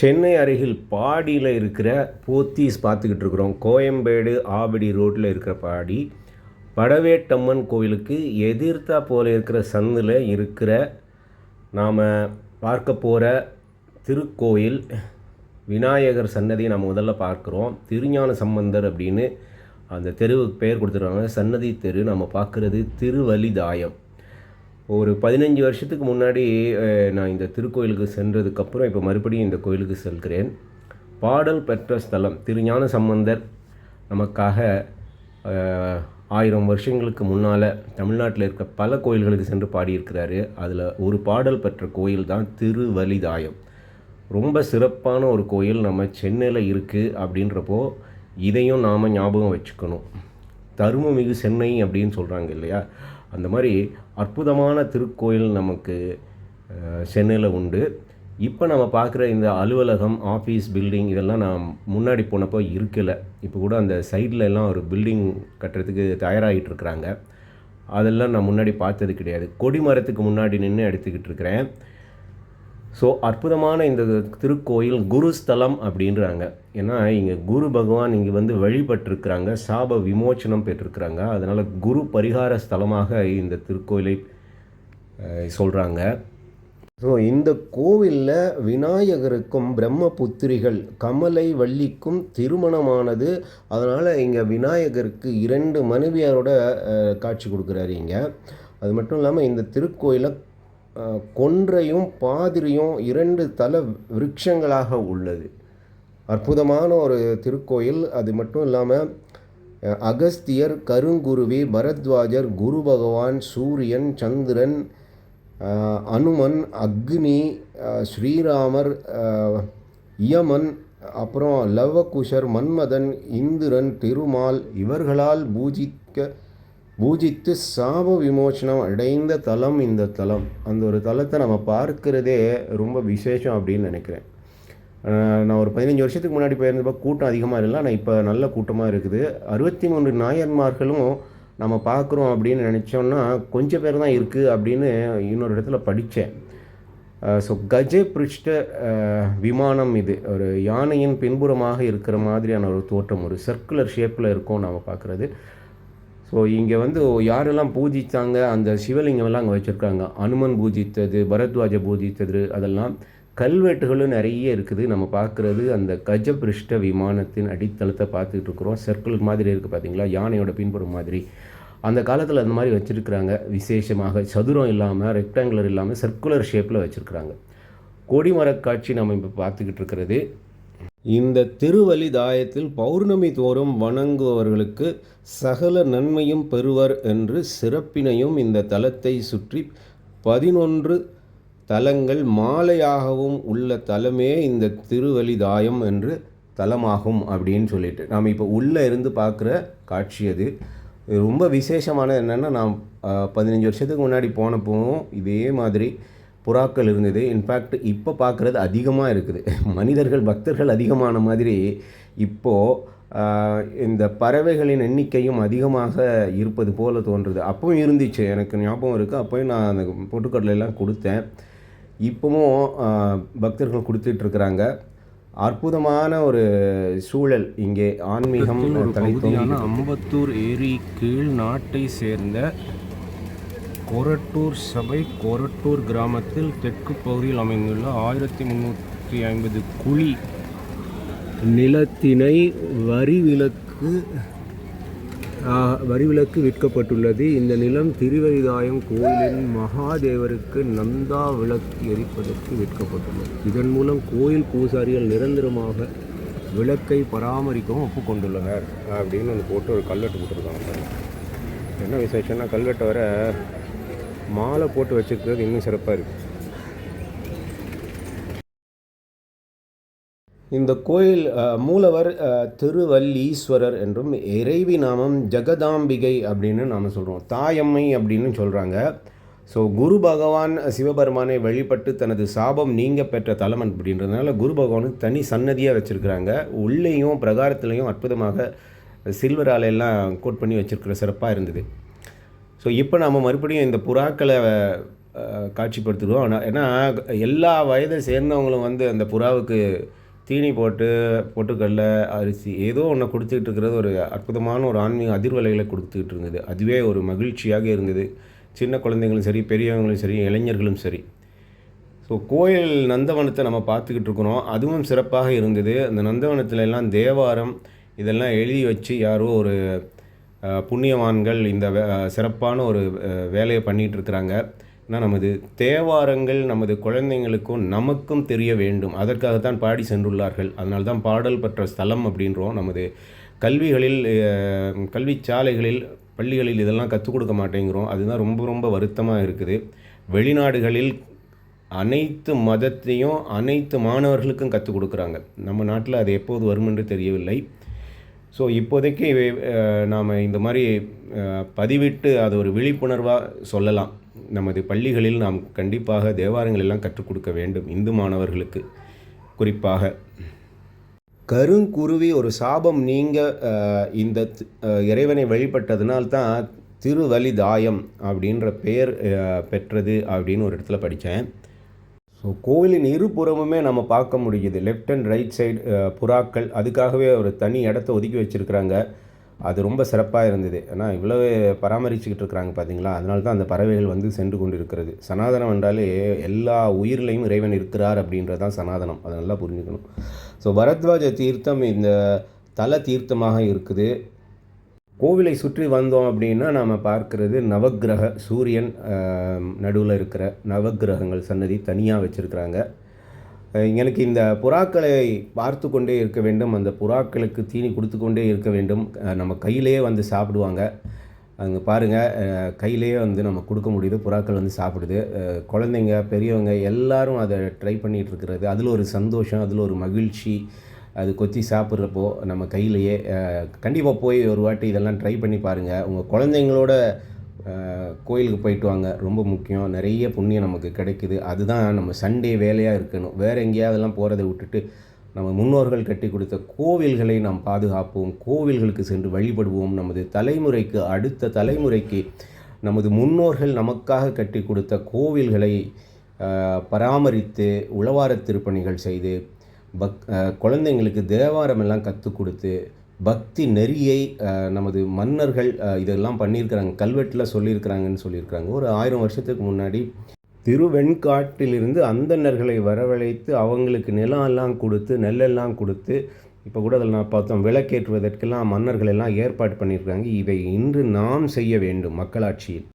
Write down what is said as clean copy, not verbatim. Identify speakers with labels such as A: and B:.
A: சென்னை அருகில் பாடியில் இருக்கிற போத்தீஸ் பார்த்துக்கிட்டு இருக்கிறோம். கோயம்பேடு ஆவடி ரோட்டில் இருக்கிற பாடி. படவேட்டம்மன் கோவிலுக்கு எதிர்த்தா போல் இருக்கிற சந்தில் இருக்கிற நாம் பார்க்க போகிற திருக்கோயில் விநாயகர் சன்னதியை நம்ம முதல்ல பார்க்குறோம். திருஞான சம்பந்தர் அப்படின்னு அந்த தெருவுக்கு பெயர் கொடுத்துருக்காங்க. சன்னதி தெரு. நம்ம பார்க்குறது திருவலிதாயம். ஒரு 15 வருஷத்துக்கு முன்னாடி நான் இந்த திருக்கோயிலுக்கு சென்றதுக்கப்புறம் இப்போ மறுபடியும் இந்த கோயிலுக்கு செல்கிறேன். பாடல் பெற்ற ஸ்தலம். திருஞான சம்பந்தர் நமக்காக 1000 வருஷங்களுக்கு முன்னால் தமிழ்நாட்டில் இருக்க பல கோயில்களுக்கு சென்று பாடியிருக்கிறாரு. அதில் ஒரு பாடல் பெற்ற கோயில் தான் திருவலிதாயம். ரொம்ப சிறப்பான ஒரு கோயில் நம்ம சென்னையில் இருக்குது. அப்படின்றப்போ இதையும் நாம் ஞாபகம் வச்சுக்கணும். தருமமிகு சென்னை அப்படின்னு சொல்கிறாங்க இல்லையா, அந்த மாதிரி அற்புதமான திருக்கோயில் நமக்கு சென்னையில் உண்டு. இப்போ நம்ம பார்க்குற இந்த அலுவலகம், ஆஃபீஸ், பில்டிங் இதெல்லாம் நான் முன்னாடி போனப்போ இருக்கலை. இப்போ கூட அந்த சைடில் எல்லாம் ஒரு பில்டிங் கட்டுறதுக்கு தயாராகிட்டு இருக்கிறாங்க. அதெல்லாம் நான் முன்னாடி பார்த்தது கிடையாது. கொடிமரத்துக்கு முன்னாடி நின்று எடுத்துக்கிட்டு இருக்கிறேன். ஸோ அற்புதமான இந்த திருக்கோயில் குருஸ்தலம் அப்படின்றாங்க. ஏன்னா இங்கே குரு பகவான் இங்கே வந்து வழிபட்டிருக்கிறாங்க, சாப விமோச்சனம் பெற்றிருக்கிறாங்க. அதனால் குரு பரிகார ஸ்தலமாக இந்த திருக்கோயிலை சொல்கிறாங்க. ஸோ இந்த கோவிலில் விநாயகருக்கும் பிரம்மபுத்திரிகள் கமலை வள்ளிக்கும் திருமணமானது. அதனால் இங்கே விநாயகருக்கு 2 மனைவியாரோட காட்சி கொடுக்குறாரு இங்கே. அது மட்டும் இல்லாமல் இந்த திருக்கோயிலை கொன்றையும் பாதிரியும் 2 தல விருட்சங்களாக உள்ளது. அற்புதமான ஒரு திருக்கோயில். அது மட்டும் இல்லாமல் அகஸ்தியர், கருங்குருவி, பரத்வாஜர், குரு பகவான், சூரியன், சந்திரன், அனுமன், அக்னி, ஸ்ரீராமர், யமன், அப்புறம் லவகுஷர், மன்மதன், இந்திரன், திருமால் இவர்களால் பூஜித்து சாப விமோச்சனம் அடைந்த தலம் இந்த தலம். அந்த ஒரு தலத்தை நம்ம பார்க்கிறதே ரொம்ப விசேஷம் அப்படின்னு நினைக்கிறேன். நான் ஒரு 15 வருஷத்துக்கு முன்னாடி போயிருந்தப்போ கூட்டம் அதிகமாக இல்லை. ஆனால் இப்போ நல்ல கூட்டமாக இருக்குது. 63 நாயன்மார்களும் நம்ம பார்க்குறோம் அப்படின்னு நினச்சோன்னா கொஞ்சம் பேர் தான் இருக்குது அப்படின்னு இன்னொரு இடத்துல படித்தேன். ஸோ கஜ பிருஷ்ட விமானம் இது. ஒரு யானையின் பின்புறமாக இருக்கிற மாதிரியான ஒரு தோற்றம், ஒரு சர்க்குலர் ஷேப்பில் இருக்கும் நாம் பார்க்குறது. ஸோ இங்கே வந்து யாரெல்லாம் பூஜித்தாங்க, அந்த சிவலிங்கமெல்லாம் அங்கே வச்சுருக்காங்க. அனுமன் பூஜித்தது, பரத்வாஜ பூஜித்தது, அதெல்லாம் கல்வெட்டுகளும் நிறைய இருக்குது. நம்ம பார்க்குறது அந்த கஜபிருஷ்ட விமானத்தின் அடித்தளத்தை பார்த்துக்கிட்டு இருக்கிறோம். சர்க்குலர் மாதிரி இருக்குது பார்த்தீங்களா, யானையோட பின்புறம் மாதிரி. அந்த காலத்தில் அந்த மாதிரி வச்சுருக்குறாங்க. விசேஷமாக சதுரம் இல்லாமல், ரெக்டாங்குலர் இல்லாமல் சர்க்குலர் ஷேப்பில் வச்சுருக்குறாங்க. கொடிமரக் காட்சி நம்ம இப்போ பார்த்துக்கிட்டு இருக்கிறது. இந்த திருவலிதாயத்தில் பௌர்ணமி தோறும் வணங்குபவர்களுக்கு சகல நன்மையும் பெறுவர் என்று சிறப்பினையும் இந்த தலத்தை சுற்றி 11 தலங்கள் மாலையாகவும் உள்ள தலமே இந்த திருவலிதாயம் என்று தலமாகும் அப்படின்னு சொல்லிட்டு நாம் இப்போ உள்ளே இருந்து பார்க்குற காட்சி. அது ரொம்ப விசேஷமானது. என்னென்னா, நான் 15 வருஷத்துக்கு முன்னாடி போனப்போவும் இதே மாதிரி புறாக்கள் இருந்தது. இன்ஃபேக்ட் இப்போ பார்க்குறது அதிகமாக இருக்குது. மனிதர்கள், பக்தர்கள் அதிகமான மாதிரி இப்போது இந்த பறவைகளின் எண்ணிக்கையும் அதிகமாக இருப்பது போல் தோன்றுது. அப்பவும் இருந்துச்சு, எனக்கு ஞாபகம் இருக்குது. அப்போயும் நான் அந்த பொட்டுக்கடலையெல்லாம் கொடுத்தேன். இப்போவும் பக்தர்கள் கொடுத்துட்ருக்குறாங்க. அற்புதமான ஒரு சூழல் இங்கே. ஆன்மீகம் தலைத்தோங்கின அம்பத்தூர் ஏரி கீழ் நாட்டை சேர்ந்த கொரட்டூர் சபை கொரட்டூர் கிராமத்தில் தெற்கு பகுதியில் அமைந்துள்ள 1350 குழி நிலத்தினை வரிவிலக்கு விற்கப்பட்டுள்ளது. இந்த நிலம் திருவலிதாயம் கோயிலின் மகாதேவருக்கு நந்தா விளக்கு எரிப்பதற்கு விற்கப்பட்டுள்ளது. இதன் மூலம் கோயில் பூசாரிகள் நிரந்தரமாக விளக்கை பராமரிக்கவும் ஒப்புக்கொண்டுள்ளனர் அப்படின்னு ஒன்று போட்டு ஒரு கல்வெட்டு போட்டிருக்காங்க. என்ன விசேஷம்னா, கல்வெட்டை வர மாலை போட்டு வச்சுருக்கிறது இன்னும் சிறப்பாக இருக்குது. இந்த கோயில் மூலவர் திருவல்லீஸ்வரர் என்றும், இறைவி நாமம் ஜெகதாம்பிகை அப்படின்னு நாம் சொல்கிறோம். தாயம்மை அப்படின்னு சொல்கிறாங்க. ஸோ குரு பகவான் சிவபெருமானை வழிபட்டு தனது சாபம் நீங்க பெற்ற தலம் அப்படின்றதுனால குரு பகவானுக்கு தனி சன்னதியாக வச்சுருக்கிறாங்க. உள்ளேயும் பிரகாரத்துலேயும் அற்புதமாக சில்வராலையெல்லாம் கோட் பண்ணி வச்சுருக்கிற சிறப்பாக இருந்தது. ஸோ இப்போ நம்ம மறுபடியும் இந்த புறாக்களை காட்சிப்படுத்திடுவோம். ஏன்னா எல்லா வயதை சேர்ந்தவங்களும் வந்து அந்த புறாவுக்கு தீனி போட்டு, பொட்டுக்கடல, அரிசி ஏதோ ஒண்ண குடுத்துக்கிட்டு இருக்கிறது ஒரு அற்புதமான ஒரு ஆன்மீக அதிர்வலைகளை குடுத்துக்கிட்டு இருந்தது. அதுவே ஒரு மகிழ்ச்சியாக இருந்தது. சின்ன குழந்தைங்களும் சரி, பெரியவங்களும் சரி, இளைஞர்களும் சரி. ஸோ கோயில் நந்தவனத்த நம்ம பார்த்துக்கிட்டு இருக்கிறோம். அதுவும் சிறப்பாக இருந்தது. அந்த நந்தவனத்தில எல்லாம் தேவாரம் இதெல்லாம் எழுதி வச்சு யாரோ ஒரு புண்ணியவான்கள் இந்த சிறப்பான ஒரு வேலைய பண்ணிட்டு இருக்கிறாங்க. ஏன்னா நமது தேவாரங்கள் நமது குழந்தைங்களுக்கும் நமக்கும் தெரிய வேண்டும். அதற்காகத்தான் பாடி சென்றுள்ளார்கள். அதனால தான் பாடல் பெற்ற ஸ்தலம் அப்படின்றோம். நமது கல்விகளில் கல்விச்சாலைகளில், பள்ளிகளில் இதெல்லாம் கத்துக் கொடுக்க மாட்டேங்கிறோம். அதுதான் ரொம்ப ரொம்ப வருத்தமா இருக்குது. வெளிநாடுகளில் அனைத்து மதத்தையும் அனைத்து மாணவர்களுக்கும் கத்துக் கொடுக்குறாங்க. நம்ம நாட்டில அது எப்போது வரும் என்று தெரியவில்லை. ஸோ இப்போதைக்கு நாம இந்த மாரி பதிவிட்டு அது ஒரு விழிப்புணர்வா சொல்லலாம். நமது பள்ளிகளில் நாம் கண்டிப்பாக தேவாரங்கள் எல்லாம் கற்றுக் கொடுக்க வேண்டும். இந்து மாணவர்களுக்கு குறிப்பாக. கருங்குருவி ஒரு சாபம் நீங்க இந்த இறைவனை வழிபட்டதனால் தான் திருவலிதாயம் அப்படின்ற பெயர் பெற்றது அப்படின்னு ஒரு இடத்துல படித்தேன். ஸோ கோவிலின் இருபுறமுமே நம்ம பார்க்க முடியுது. லெஃப்ட் அண்ட் ரைட் சைடு புறாக்கள் அதுக்காகவே ஒரு தனி இடத்த ஒதுக்கி வச்சுருக்குறாங்க. அது ரொம்ப சிறப்பாக இருந்தது. ஏன்னா இவ்வளவு பராமரிச்சுக்கிட்டு இருக்கிறாங்க பார்த்தீங்களா? அதனால தான் அந்த பறவைகள் வந்து சென்று கொண்டு இருக்கிறது. சனாதனம் என்றாலே எல்லா உயிரிலையும் இறைவன் இருக்கிறார் அப்படின்றது தான் சனாதனம். அதை நல்லா புரிஞ்சுக்கணும். ஸோ பரத்வாஜ தீர்த்தம் இந்த தல தீர்த்தமாக இருக்குது. கோவிலை சுற்றி வந்தோம் அப்படின்னா நாம் பார்க்குறது நவக்கிரக சூரியன் நடுவில் இருக்கிற நவக்கிரகங்கள் சன்னதி தனியாக வச்சுருக்கிறாங்க. எனக்கு இந்த புறாக்களை பார்த்து கொண்டே இருக்க வேண்டும். அந்த புறாக்களுக்கு தீனி கொடுத்து கொண்டே இருக்க வேண்டும். நம்ம கையிலேயே வந்து சாப்பிடுவாங்க. அங்கே பாருங்கள், கையிலேயே வந்து நம்ம கொடுக்க முடியுது. புறாக்கள் வந்து சாப்பிடுது. குழந்தைங்க பெரியவங்க எல்லாரும் அதை ட்ரை பண்ணிகிட்டு இருக்கிறது. அதில் ஒரு சந்தோஷம், அதில் ஒரு மகிழ்ச்சி. அது கொத்தி சாப்பிட்றப்போ நம்ம கையிலேயே கண்டிப்பாக போய் ஒரு வாட்டி இதெல்லாம் ட்ரை பண்ணி பாருங்கள். உங்கள் குழந்தைங்களோட கோயிலுக்கு போயிட்டு வாங்க. ரொம்ப முக்கியம். நிறைய புண்ணியம் நமக்கு கிடைக்குது. அதுதான் நம்ம சண்டே வேலையாக இருக்கணும். வேறு எங்கேயாவதெல்லாம் போகிறத விட்டுட்டு நம்ம முன்னோர்கள் கட்டி கொடுத்த கோவில்களை நாம் பாதுகாப்போம். கோவில்களுக்கு சென்று வழிபடுவோம். நமது தலைமுறைக்கு அடுத்த தலைமுறைக்கு நமது முன்னோர்கள் நமக்காக கட்டி கொடுத்த கோவில்களை பராமரித்து உழவார திருப்பணிகள் செய்து குழந்தைங்களுக்கு தேவாரம் எல்லாம் கற்றுக் கொடுத்து பக்தி நெறியை நமது மன்னர்கள் இதெல்லாம் பண்ணியிருக்கிறாங்க. கல்வெட்டில் சொல்லியிருக்கிறாங்கன்னு சொல்லியிருக்கிறாங்க. ஒரு 1000 வருஷத்துக்கு முன்னாடி திருவெண்காட்டிலிருந்து அந்தணர்களை வரவழைத்து அவங்களுக்கு நிலம் எல்லாம் கொடுத்து நெல்லெல்லாம் கொடுத்து இப்போ கூட அதில் நான் பார்த்தோம் விளக்கேற்றுவதற்கெல்லாம் மன்னர்கள் எல்லாம் ஏற்பாடு பண்ணியிருக்கிறாங்க. இவை இன்று நாம் செய்ய வேண்டும் மக்களாட்சியில்.